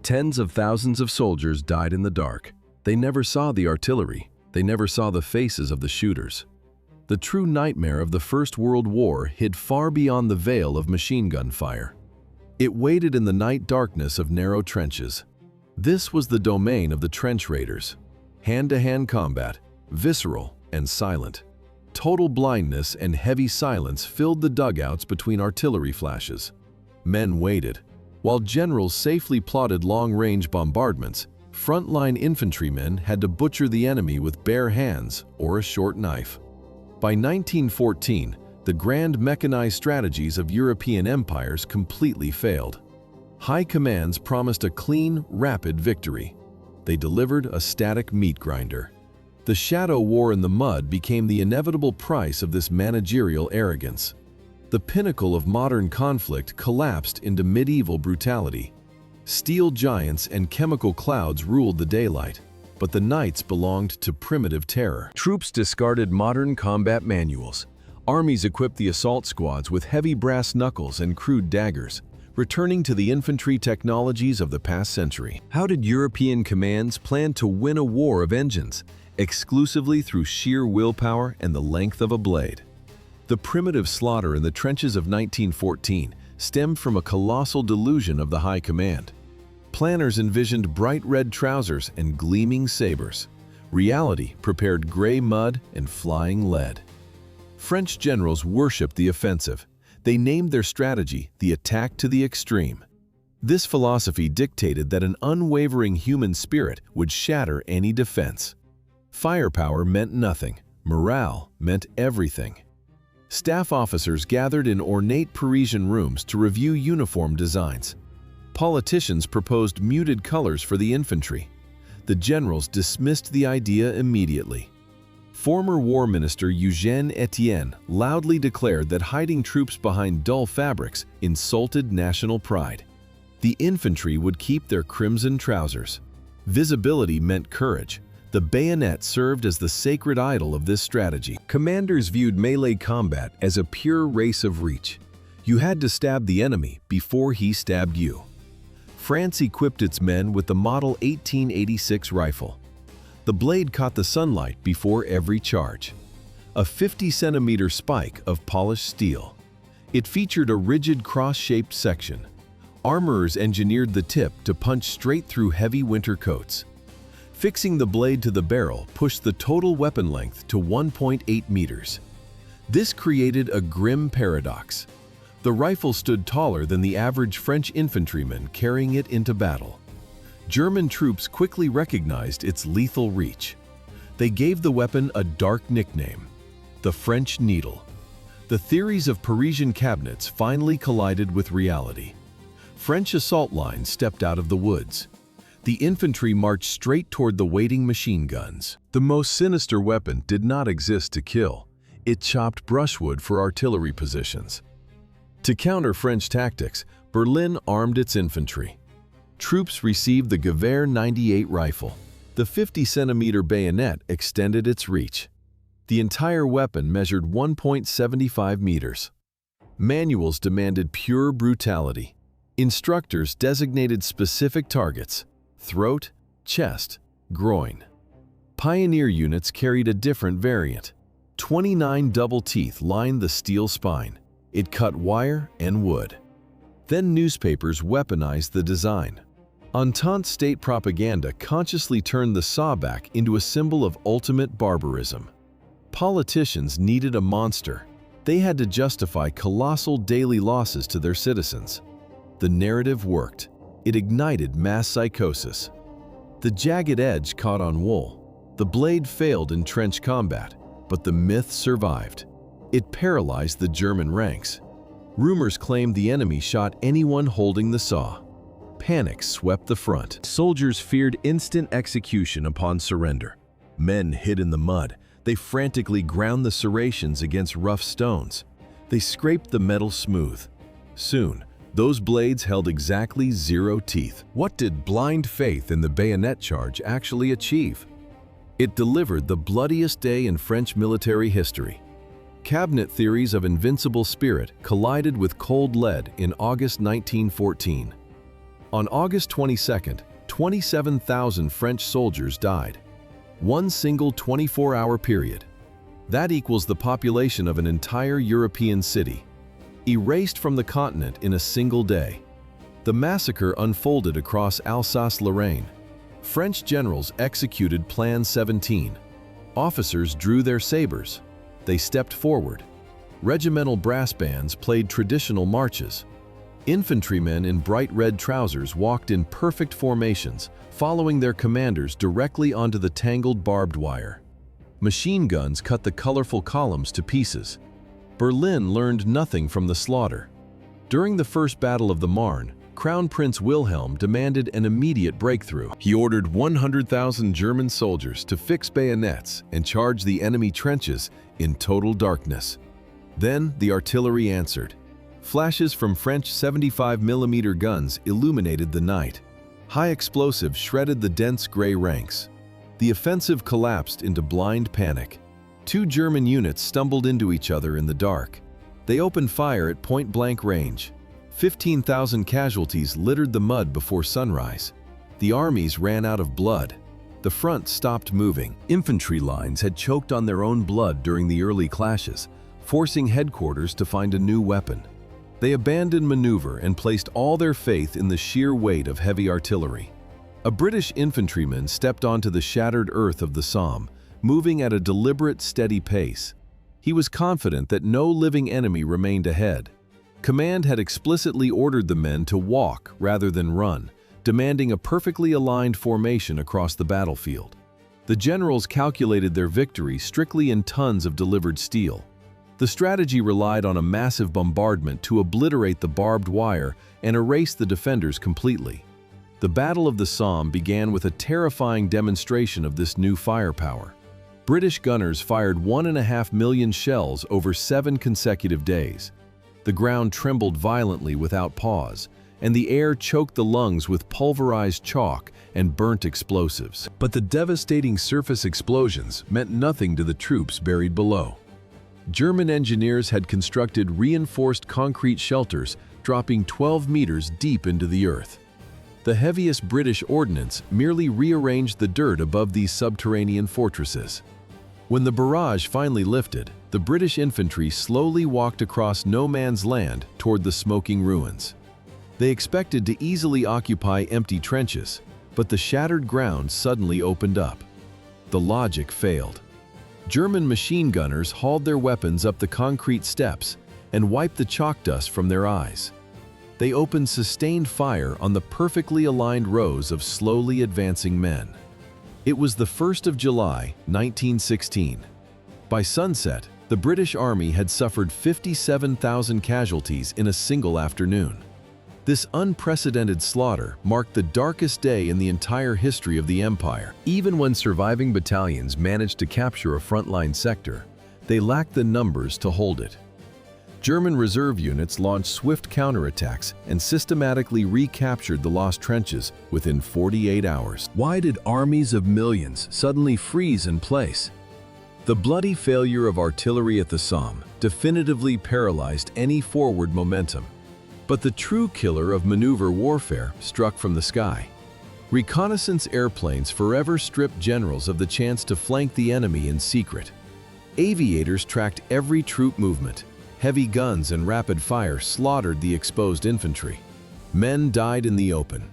Tens of thousands of soldiers died in the dark. They never saw the artillery. They never saw the faces of the shooters. The true nightmare of the First World War hid far beyond the veil of machine gun fire. It waited in the night darkness of narrow trenches. This was the domain of the trench raiders. Hand-to-hand combat, visceral and silent. Total blindness and heavy silence filled the dugouts between artillery flashes. Men waited. While generals safely plotted long-range bombardments, frontline infantrymen had to butcher the enemy with bare hands or a short knife. By 1914, the grand mechanized strategies of European empires completely failed. High commands promised a clean, rapid victory. They delivered a static meat grinder. The shadow war in the mud became the inevitable price of this managerial arrogance. The pinnacle of modern conflict collapsed into medieval brutality. Steel giants and chemical clouds ruled the daylight, but the nights belonged to primitive terror. Troops discarded modern combat manuals. Armies equipped the assault squads with heavy brass knuckles and crude daggers, returning to the infantry technologies of the past century. How did European commands plan to win a war of engines? Exclusively through sheer willpower and the length of a blade. The primitive slaughter in the trenches of 1914 stemmed from a colossal delusion of the high command. Planners envisioned bright red trousers and gleaming sabers. Reality prepared gray mud and flying lead. French generals worshipped the offensive. They named their strategy the attack to the extreme. This philosophy dictated that an unwavering human spirit would shatter any defense. Firepower meant nothing. Morale meant everything. Staff officers gathered in ornate Parisian rooms to review uniform designs. Politicians proposed muted colors for the infantry. The generals dismissed the idea immediately. Former War Minister Eugène Etienne loudly declared that hiding troops behind dull fabrics insulted national pride. The infantry would keep their crimson trousers. Visibility meant courage. The bayonet served as the sacred idol of this strategy. Commanders viewed melee combat as a pure race of reach. You had to stab the enemy before he stabbed you. France equipped its men with the Model 1886 rifle. The blade caught the sunlight before every charge. A 50-centimeter spike of polished steel. It featured a rigid cross-shaped section. Armorers engineered the tip to punch straight through heavy winter coats. Fixing the blade to the barrel pushed the total weapon length to 1.8 meters. This created a grim paradox. The rifle stood taller than the average French infantryman carrying it into battle. German troops quickly recognized its lethal reach. They gave the weapon a dark nickname, the French needle. The theories of Parisian cabinets finally collided with reality. French assault lines stepped out of the woods. The infantry marched straight toward the waiting machine guns. The most sinister weapon did not exist to kill. It chopped brushwood for artillery positions. To counter French tactics, Berlin armed its infantry. Troops received the Gewehr 98 rifle. The 50-centimeter bayonet extended its reach. The entire weapon measured 1.75 meters. Manuals demanded pure brutality. Instructors designated specific targets: throat, chest, groin. Pioneer units carried a different variant. 29 double teeth lined the steel spine. It cut wire and wood. Then newspapers weaponized the design. Entente state propaganda consciously turned the sawback into a symbol of ultimate barbarism. Politicians needed a monster. They had to justify colossal daily losses to their citizens. The narrative worked. It ignited mass psychosis. The jagged edge caught on wool. The blade failed in trench combat, but the myth survived. It paralyzed the German ranks. Rumors claimed the enemy shot anyone holding the saw. Panic swept the front. Soldiers feared instant execution upon surrender. Men hid in the mud. They frantically ground the serrations against rough stones. They scraped the metal smooth. Soon, those blades held exactly 0 teeth. What did blind faith in the bayonet charge actually achieve? It delivered the bloodiest day in French military history. Cabinet theories of invincible spirit collided with cold lead in August 1914. On August 22nd, 27,000 French soldiers died. One single 24-hour period. That equals the population of an entire European city, erased from the continent in a single day. The massacre unfolded across Alsace-Lorraine. French generals executed Plan 17. Officers drew their sabers. They stepped forward. Regimental brass bands played traditional marches. Infantrymen in bright red trousers walked in perfect formations, following their commanders directly onto the tangled barbed wire. Machine guns cut the colorful columns to pieces. Berlin learned nothing from the slaughter. During the First Battle of the Marne, Crown Prince Wilhelm demanded an immediate breakthrough. He ordered 100,000 German soldiers to fix bayonets and charge the enemy trenches in total darkness. Then the artillery answered. Flashes from French 75mm guns illuminated the night. High explosives shredded the dense gray ranks. The offensive collapsed into blind panic. Two German units stumbled into each other in the dark. They opened fire at point-blank range. 15,000 casualties littered the mud before sunrise. The armies ran out of blood. The front stopped moving. Infantry lines had choked on their own blood during the early clashes, forcing headquarters to find a new weapon. They abandoned maneuver and placed all their faith in the sheer weight of heavy artillery. A British infantryman stepped onto the shattered earth of the Somme, moving at a deliberate, steady pace. He was confident that no living enemy remained ahead. Command had explicitly ordered the men to walk rather than run, demanding a perfectly aligned formation across the battlefield. The generals calculated their victory strictly in tons of delivered steel. The strategy relied on a massive bombardment to obliterate the barbed wire and erase the defenders completely. The Battle of the Somme began with a terrifying demonstration of this new firepower. British gunners fired 1.5 million shells over 7 consecutive days. The ground trembled violently without pause, and the air choked the lungs with pulverized chalk and burnt explosives. But the devastating surface explosions meant nothing to the troops buried below. German engineers had constructed reinforced concrete shelters dropping 12 meters deep into the earth. The heaviest British ordnance merely rearranged the dirt above these subterranean fortresses. When the barrage finally lifted, the British infantry slowly walked across no man's land toward the smoking ruins. They expected to easily occupy empty trenches, but the shattered ground suddenly opened up. The logic failed. German machine gunners hauled their weapons up the concrete steps and wiped the chalk dust from their eyes. They opened sustained fire on the perfectly aligned rows of slowly advancing men. It was the 1st of July, 1916. By sunset, the British Army had suffered 57,000 casualties in a single afternoon. This unprecedented slaughter marked the darkest day in the entire history of the Empire. Even when surviving battalions managed to capture a frontline sector, they lacked the numbers to hold it. German reserve units launched swift counterattacks and systematically recaptured the lost trenches within 48 hours. Why did armies of millions suddenly freeze in place? The bloody failure of artillery at the Somme definitively paralyzed any forward momentum. But the true killer of maneuver warfare struck from the sky. Reconnaissance airplanes forever stripped generals of the chance to flank the enemy in secret. Aviators tracked every troop movement. Heavy guns and rapid fire slaughtered the exposed infantry. Men died in the open.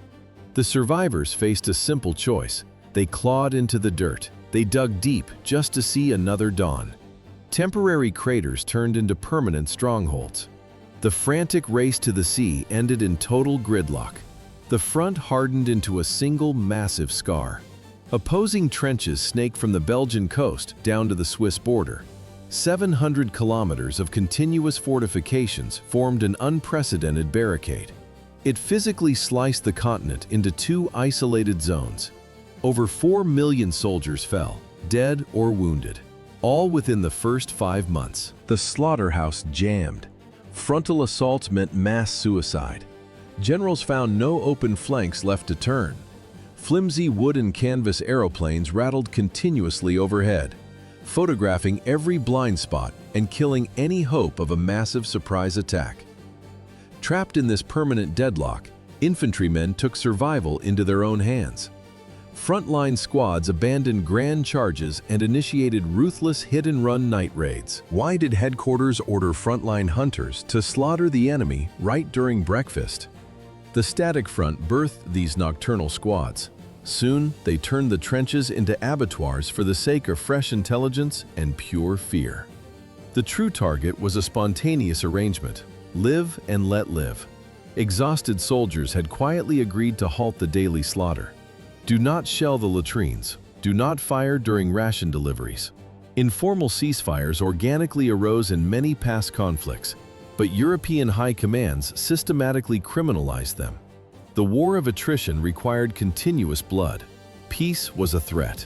The survivors faced a simple choice. They clawed into the dirt. They dug deep just to see another dawn. Temporary craters turned into permanent strongholds. The frantic race to the sea ended in total gridlock. The front hardened into a single massive scar. Opposing trenches snaked from the Belgian coast down to the Swiss border. 700 kilometers of continuous fortifications formed an unprecedented barricade. It physically sliced the continent into two isolated zones. Over 4 million soldiers fell, dead or wounded, all within the first 5 months. The slaughterhouse jammed. Frontal assaults meant mass suicide. Generals found no open flanks left to turn. Flimsy wood and canvas aeroplanes rattled continuously overhead, photographing every blind spot and killing any hope of a massive surprise attack. Trapped in this permanent deadlock, Infantrymen took survival into their own hands. Frontline squads abandoned grand charges and initiated ruthless hit-and-run night raids. Why did headquarters order frontline hunters to slaughter the enemy right during breakfast? The static front birthed these nocturnal squads. Soon, they turned the trenches into abattoirs for the sake of fresh intelligence and pure fear. The true target was a spontaneous arrangement: live and let live. Exhausted soldiers had quietly agreed to halt the daily slaughter. Do not shell the latrines. Do not fire during ration deliveries. Informal ceasefires organically arose in many past conflicts, but European high commands systematically criminalized them. The war of attrition required continuous blood. Peace was a threat.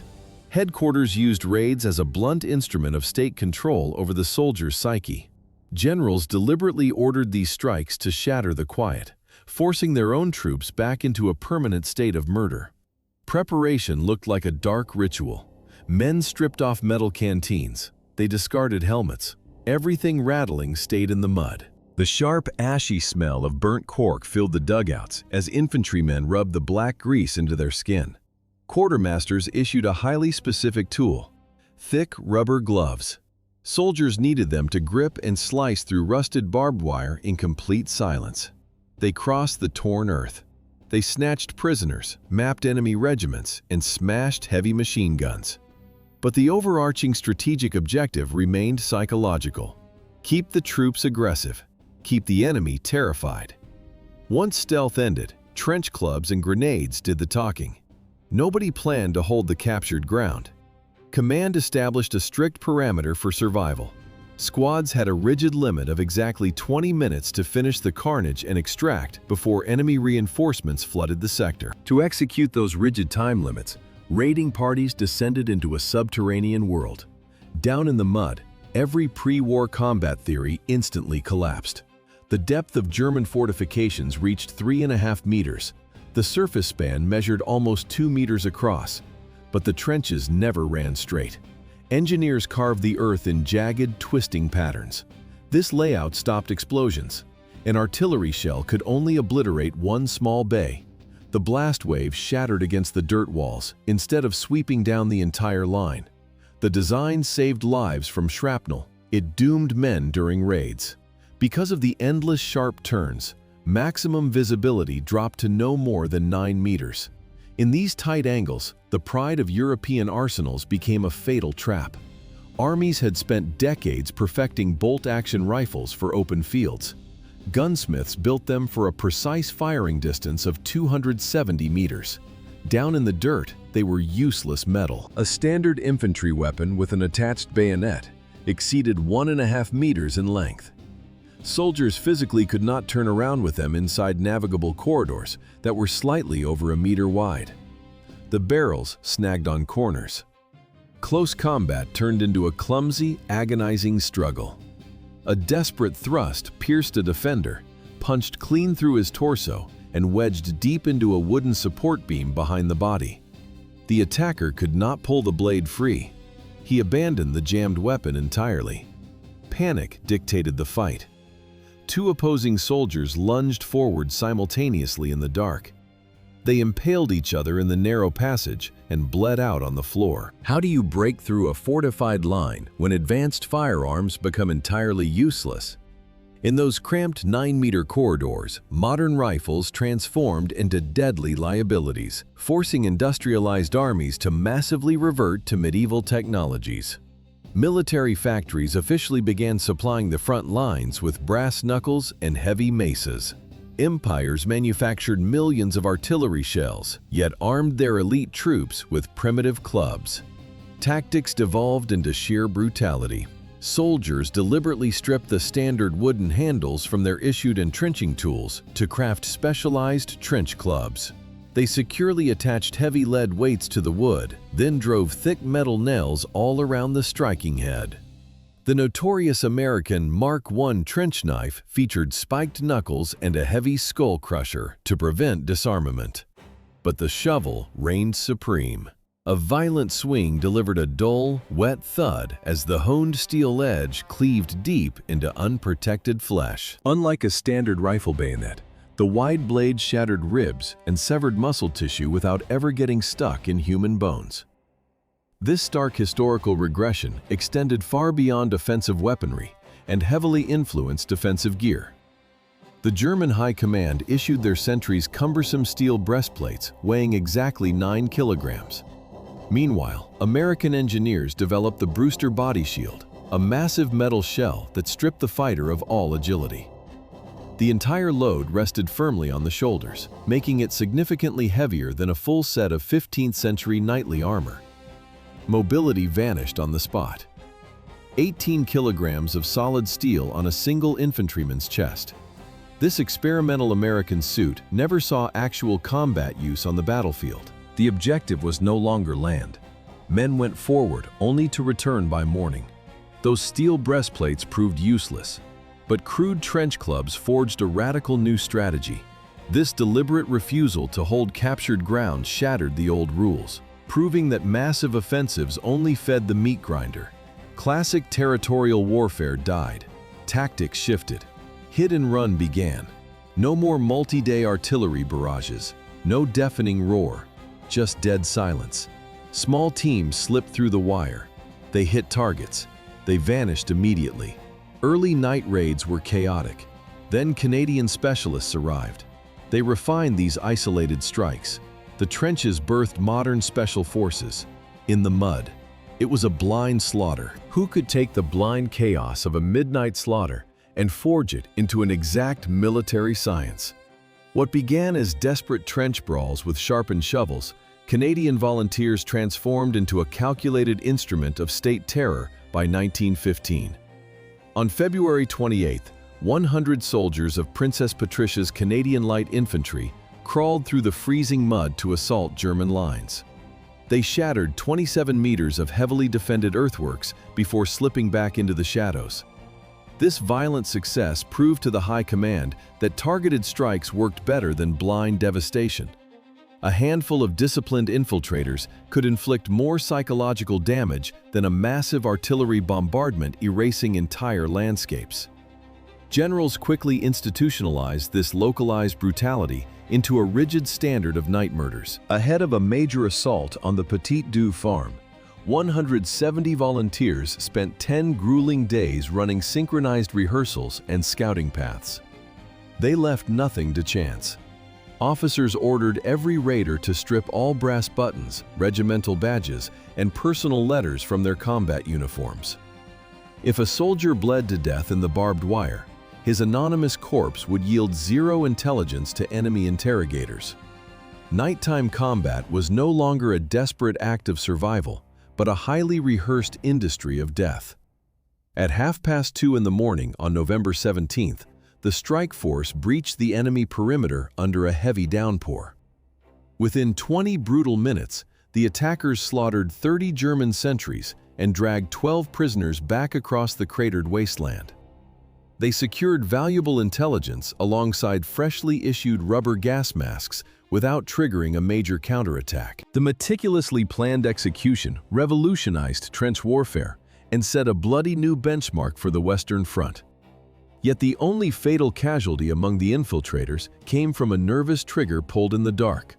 Headquarters used raids as a blunt instrument of state control over the soldier's psyche. Generals deliberately ordered these strikes to shatter the quiet, forcing their own troops back into a permanent state of murder. Preparation looked like a dark ritual. Men stripped off metal canteens. They discarded helmets. Everything rattling stayed in the mud. The sharp, ashy smell of burnt cork filled the dugouts as infantrymen rubbed the black grease into their skin. Quartermasters issued a highly specific tool: thick rubber gloves. Soldiers needed them to grip and slice through rusted barbed wire in complete silence. They crossed the torn earth. They snatched prisoners, mapped enemy regiments, and smashed heavy machine guns. But the overarching strategic objective remained psychological: keep the troops aggressive. Keep the enemy terrified. Once stealth ended, trench clubs and grenades did the talking. Nobody planned to hold the captured ground. Command established a strict parameter for survival. Squads had a rigid limit of exactly 20 minutes to finish the carnage and extract before enemy reinforcements flooded the sector. To execute those rigid time limits, raiding parties descended into a subterranean world. Down in the mud, every pre-war combat theory instantly collapsed. The depth of German fortifications reached 3.5 meters. The surface span measured almost 2 meters across. But the trenches never ran straight. Engineers carved the earth in jagged, twisting patterns. This layout stopped explosions. An artillery shell could only obliterate one small bay. The blast wave shattered against the dirt walls instead of sweeping down the entire line. The design saved lives from shrapnel. It doomed men during raids. Because of the endless sharp turns, maximum visibility dropped to no more than 9 meters. In these tight angles, the pride of European arsenals became a fatal trap. Armies had spent decades perfecting bolt-action rifles for open fields. Gunsmiths built them for a precise firing distance of 270 meters. Down in the dirt, they were useless metal. A standard infantry weapon with an attached bayonet exceeded 1.5 meters in length. Soldiers physically could not turn around with them inside navigable corridors that were slightly over 1 meter wide. The barrels snagged on corners. Close combat turned into a clumsy, agonizing struggle. A desperate thrust pierced a defender, punched clean through his torso, and wedged deep into a wooden support beam behind the body. The attacker could not pull the blade free. He abandoned the jammed weapon entirely. Panic dictated the fight. Two opposing soldiers lunged forward simultaneously in the dark. They impaled each other in the narrow passage and bled out on the floor. How do you break through a fortified line when advanced firearms become entirely useless? In those cramped 9-meter corridors, modern rifles transformed into deadly liabilities, forcing industrialized armies to massively revert to medieval technologies. Military factories officially began supplying the front lines with brass knuckles and heavy maces. Empires manufactured millions of artillery shells, yet armed their elite troops with primitive clubs. Tactics devolved into sheer brutality. Soldiers deliberately stripped the standard wooden handles from their issued entrenching tools to craft specialized trench clubs. They securely attached heavy lead weights to the wood, then drove thick metal nails all around the striking head. The notorious American Mark I trench knife featured spiked knuckles and a heavy skull crusher to prevent disarmament. But the shovel reigned supreme. A violent swing delivered a dull, wet thud as the honed steel edge cleaved deep into unprotected flesh. Unlike a standard rifle bayonet, The wide blades shattered ribs and severed muscle tissue without ever getting stuck in human bones. This stark historical regression extended far beyond offensive weaponry and heavily influenced defensive gear. The German High Command issued their sentries cumbersome steel breastplates weighing exactly 9 kilograms. Meanwhile, American engineers developed the Brewster body shield, a massive metal shell that stripped the fighter of all agility. The entire load rested firmly on the shoulders, making it significantly heavier than a full set of 15th-century knightly armor. Mobility vanished on the spot. 18 kilograms of solid steel on a single infantryman's chest. This experimental American suit never saw actual combat use on the battlefield. The objective was no longer land. Men went forward only to return by morning. Those steel breastplates proved useless. But crude trench clubs forged a radical new strategy. This deliberate refusal to hold captured ground shattered the old rules, proving that massive offensives only fed the meat grinder. Classic territorial warfare died. Tactics shifted. Hit and run began. No more multi-day artillery barrages, no deafening roar, just dead silence. Small teams slipped through the wire. They hit targets. They vanished immediately. Early night raids were chaotic. Then Canadian specialists arrived. They refined these isolated strikes. The trenches birthed modern special forces. In the mud. It was a blind slaughter. Who could take the blind chaos of a midnight slaughter and forge it into an exact military science? What began as desperate trench brawls with sharpened shovels, Canadian volunteers transformed into a calculated instrument of state terror by 1915. On February 28, 100 soldiers of Princess Patricia's Canadian Light Infantry crawled through the freezing mud to assault German lines. They shattered 27 meters of heavily defended earthworks before slipping back into the shadows. This violent success proved to the High Command that targeted strikes worked better than blind devastation. A handful of disciplined infiltrators could inflict more psychological damage than a massive artillery bombardment erasing entire landscapes. Generals quickly institutionalized this localized brutality into a rigid standard of night murders. Ahead of a major assault on the Petit Deux farm, 170 volunteers spent 10 grueling days running synchronized rehearsals and scouting paths. They left nothing to chance. Officers ordered every raider to strip all brass buttons, regimental badges, and personal letters from their combat uniforms. If a soldier bled to death in the barbed wire, his anonymous corpse would yield zero intelligence to enemy interrogators. Nighttime combat was no longer a desperate act of survival, but a highly rehearsed industry of death. At 2:30 in the morning on November 17th, the strike force breached the enemy perimeter under a heavy downpour. Within 20 brutal minutes, the attackers slaughtered 30 German sentries and dragged 12 prisoners back across the cratered wasteland. They secured valuable intelligence alongside freshly issued rubber gas masks without triggering a major counterattack. The meticulously planned execution revolutionized trench warfare and set a bloody new benchmark for the Western Front. Yet the only fatal casualty among the infiltrators came from a nervous trigger pulled in the dark.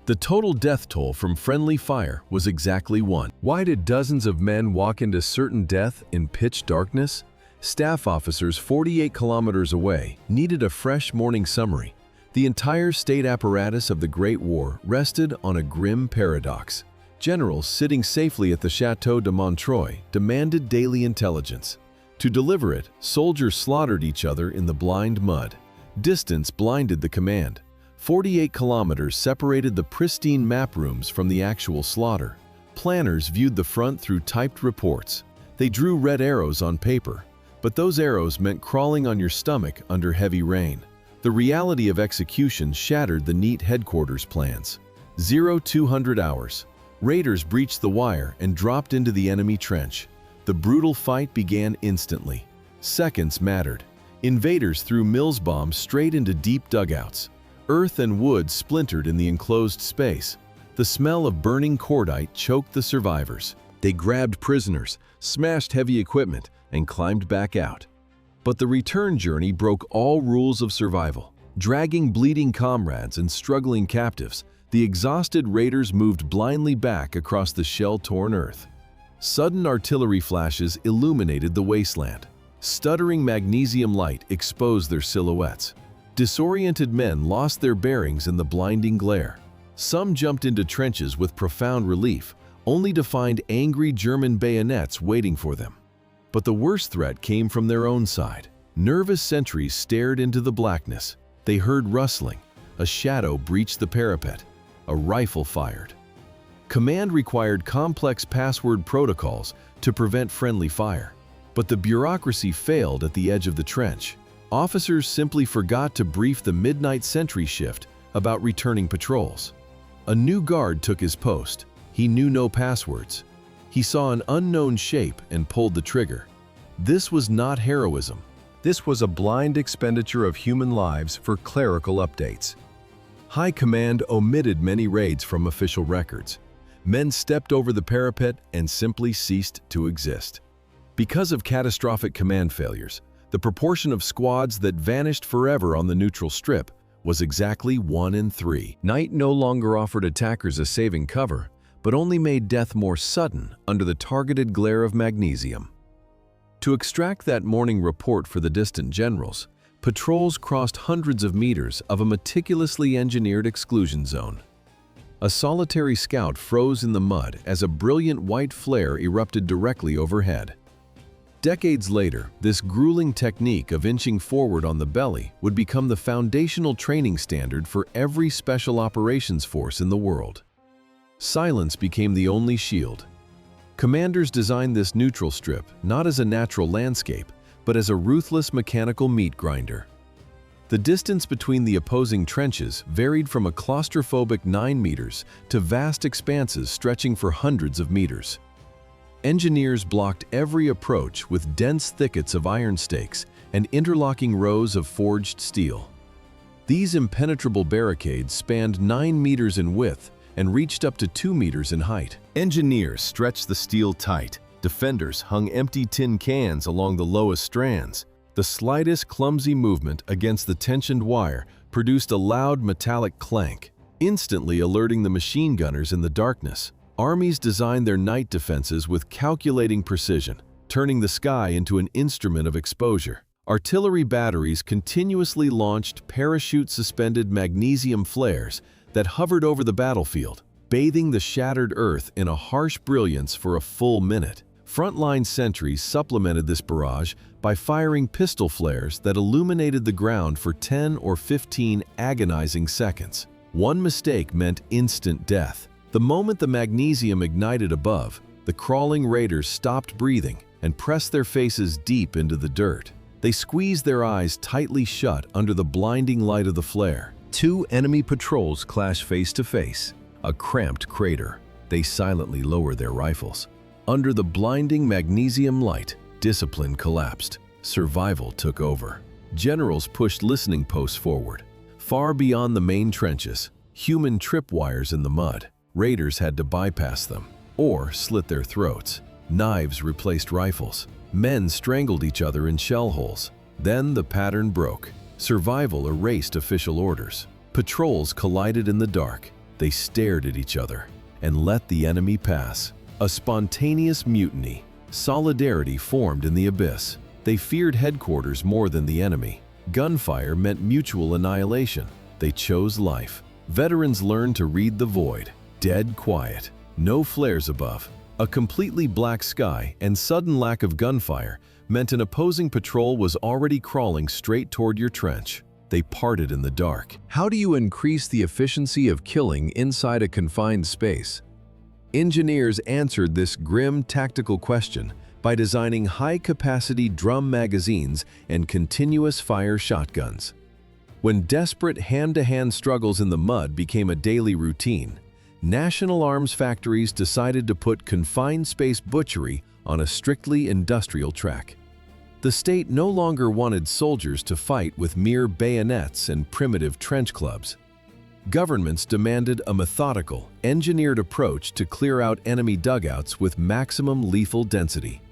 The total death toll from friendly fire was exactly 1. Why did dozens of men walk into certain death in pitch darkness? Staff officers 48 kilometers away needed a fresh morning summary. The entire state apparatus of the Great War rested on a grim paradox. Generals sitting safely at the Château de Montreuil demanded daily intelligence. To deliver it, soldiers slaughtered each other in the blind mud. Distance blinded the command. 48 kilometers separated the pristine map rooms from the actual slaughter. Planners viewed the front through typed reports. They drew red arrows on paper, but those arrows meant crawling on your stomach under heavy rain. The reality of execution shattered the neat headquarters plans. 0200 hours. Raiders breached the wire and dropped into the enemy trench. The brutal fight began instantly. Seconds mattered. Invaders threw Mills bombs straight into deep dugouts. Earth and wood splintered in the enclosed space. The smell of burning cordite choked the survivors. They grabbed prisoners, smashed heavy equipment, and climbed back out. But the return journey broke all rules of survival. Dragging bleeding comrades and struggling captives, the exhausted raiders moved blindly back across the shell-torn earth. Sudden artillery flashes illuminated the wasteland. Stuttering magnesium light exposed their silhouettes. Disoriented men lost their bearings in the blinding glare. Some jumped into trenches with profound relief, only to find angry German bayonets waiting for them. But the worst threat came from their own side. Nervous sentries stared into the blackness. They heard rustling. A shadow breached the parapet. A rifle fired. Command required complex password protocols to prevent friendly fire. But the bureaucracy failed at the edge of the trench. Officers simply forgot to brief the midnight sentry shift about returning patrols. A new guard took his post. He knew no passwords. He saw an unknown shape and pulled the trigger. This was not heroism. This was a blind expenditure of human lives for clerical updates. High Command omitted many raids from official records. Men stepped over the parapet and simply ceased to exist. Because of catastrophic command failures, the proportion of squads that vanished forever on the neutral strip was exactly 1 in 3. Night no longer offered attackers a saving cover, but only made death more sudden under the targeted glare of magnesium. To extract that morning report for the distant generals, patrols crossed hundreds of meters of a meticulously engineered exclusion zone. A solitary scout froze in the mud as a brilliant white flare erupted directly overhead. Decades later, this grueling technique of inching forward on the belly would become the foundational training standard for every special operations force in the world. Silence became the only shield. Commanders designed this neutral strip not as a natural landscape, but as a ruthless mechanical meat grinder. The distance between the opposing trenches varied from a claustrophobic 9 meters to vast expanses stretching for hundreds of meters. Engineers blocked every approach with dense thickets of iron stakes and interlocking rows of forged steel. These impenetrable barricades spanned 9 meters in width and reached up to 2 meters in height. Engineers stretched the steel tight. Defenders hung empty tin cans along the lowest strands. The slightest clumsy movement against the tensioned wire produced a loud metallic clank, instantly alerting the machine gunners in the darkness. Armies designed their night defenses with calculating precision, turning the sky into an instrument of exposure. Artillery batteries continuously launched parachute-suspended magnesium flares that hovered over the battlefield, bathing the shattered earth in a harsh brilliance for a full minute. Frontline sentries supplemented this barrage by firing pistol flares that illuminated the ground for 10 or 15 agonizing seconds. One mistake meant instant death. The moment the magnesium ignited above, the crawling raiders stopped breathing and pressed their faces deep into the dirt. They squeezed their eyes tightly shut under the blinding light of the flare. 2 enemy patrols clashed face to face. A cramped crater. They silently lowered their rifles. Under the blinding magnesium light, discipline collapsed. Survival took over. Generals pushed listening posts forward. Far beyond the main trenches, human tripwires in the mud. Raiders had to bypass them, or slit their throats. Knives replaced rifles. Men strangled each other in shell holes. Then the pattern broke. Survival erased official orders. Patrols collided in the dark. They stared at each other and let the enemy pass. A spontaneous mutiny. Solidarity formed in the abyss. They feared headquarters more than the enemy. Gunfire meant mutual annihilation. They chose life. Veterans learned to read the void. Dead quiet. No flares above. A completely black sky and sudden lack of gunfire meant an opposing patrol was already crawling straight toward your trench. They parted in the dark. How do you increase the efficiency of killing inside a confined space? Engineers answered this grim tactical question by designing high-capacity drum magazines and continuous fire shotguns. When desperate hand-to-hand struggles in the mud became a daily routine, national arms factories decided to put confined space butchery on a strictly industrial track. The state no longer wanted soldiers to fight with mere bayonets and primitive trench clubs. Governments demanded a methodical, engineered approach to clear out enemy dugouts with maximum lethal density.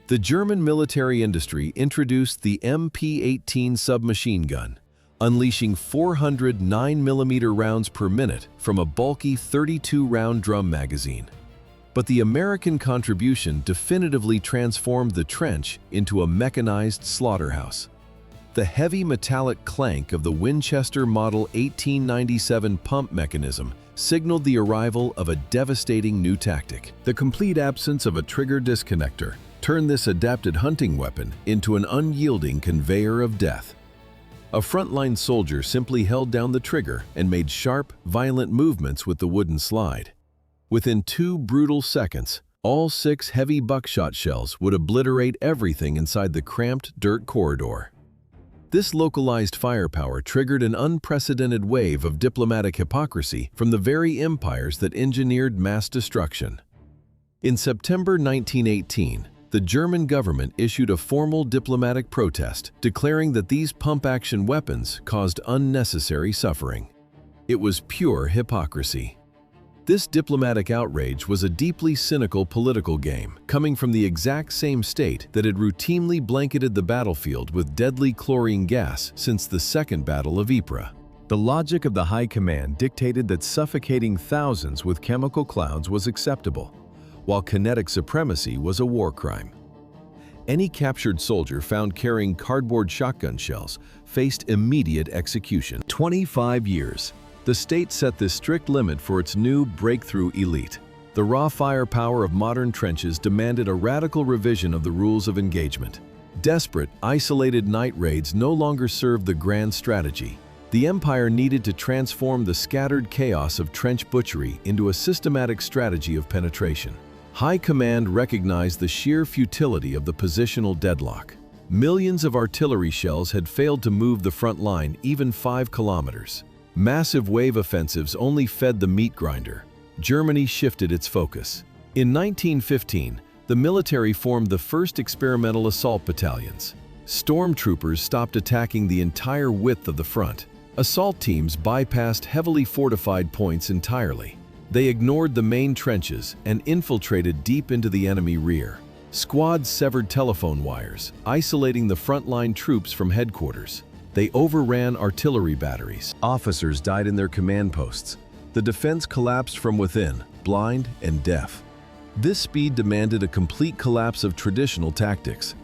The German military industry introduced the MP-18 submachine gun, unleashing 400 9mm rounds per minute from a bulky 32-round drum magazine. But the American contribution definitively transformed the trench into a mechanized slaughterhouse. The heavy metallic clank of the Winchester Model 1897 pump mechanism signaled the arrival of a devastating new tactic. The complete absence of a trigger disconnector turned this adapted hunting weapon into an unyielding conveyor of death. A frontline soldier simply held down the trigger and made sharp, violent movements with the wooden slide. Within 2 brutal seconds, all 6 heavy buckshot shells would obliterate everything inside the cramped dirt corridor. This localized firepower triggered an unprecedented wave of diplomatic hypocrisy from the very empires that engineered mass destruction. In September 1918, the German government issued a formal diplomatic protest declaring that these pump-action weapons caused unnecessary suffering. It was pure hypocrisy. This diplomatic outrage was a deeply cynical political game, coming from the exact same state that had routinely blanketed the battlefield with deadly chlorine gas since the Second Battle of Ypres. The logic of the High Command dictated that suffocating thousands with chemical clouds was acceptable, while kinetic supremacy was a war crime. Any captured soldier found carrying cardboard shotgun shells faced immediate execution. 25 years. The state set this strict limit for its new breakthrough elite. The raw firepower of modern trenches demanded a radical revision of the rules of engagement. Desperate, isolated night raids no longer served the grand strategy. The Empire needed to transform the scattered chaos of trench butchery into a systematic strategy of penetration. High Command recognized the sheer futility of the positional deadlock. Millions of artillery shells had failed to move the front line even 5 kilometers. Massive wave offensives only fed the meat grinder. Germany shifted its focus. In 1915, the military formed the first experimental assault battalions. Stormtroopers stopped attacking the entire width of the front. Assault teams bypassed heavily fortified points entirely. They ignored the main trenches and infiltrated deep into the enemy rear. Squads severed telephone wires, isolating the frontline troops from headquarters. They overran artillery batteries. Officers died in their command posts. The defense collapsed from within, blind and deaf. This speed demanded a complete collapse of traditional tactics.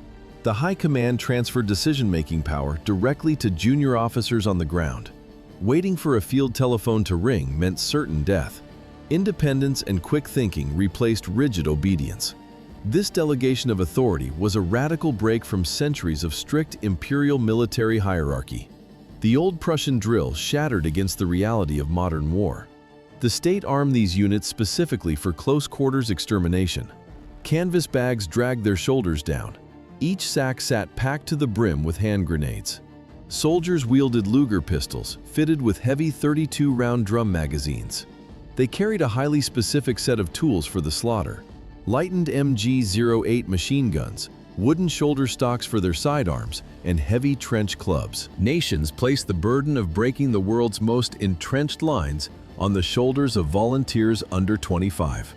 The High Command transferred decision-making power directly to junior officers on the ground. Waiting for a field telephone to ring meant certain death. Independence and quick thinking replaced rigid obedience. This delegation of authority was a radical break from centuries of strict imperial military hierarchy. The old Prussian drill shattered against the reality of modern war. The state armed these units specifically for close-quarters extermination. Canvas bags dragged their shoulders down. Each sack sat packed to the brim with hand grenades. Soldiers wielded Luger pistols, fitted with heavy 32-round drum magazines. They carried a highly specific set of tools for the slaughter. Lightened MG-08 machine guns, wooden shoulder stocks for their sidearms, and heavy trench clubs. Nations placed the burden of breaking the world's most entrenched lines on the shoulders of volunteers under 25.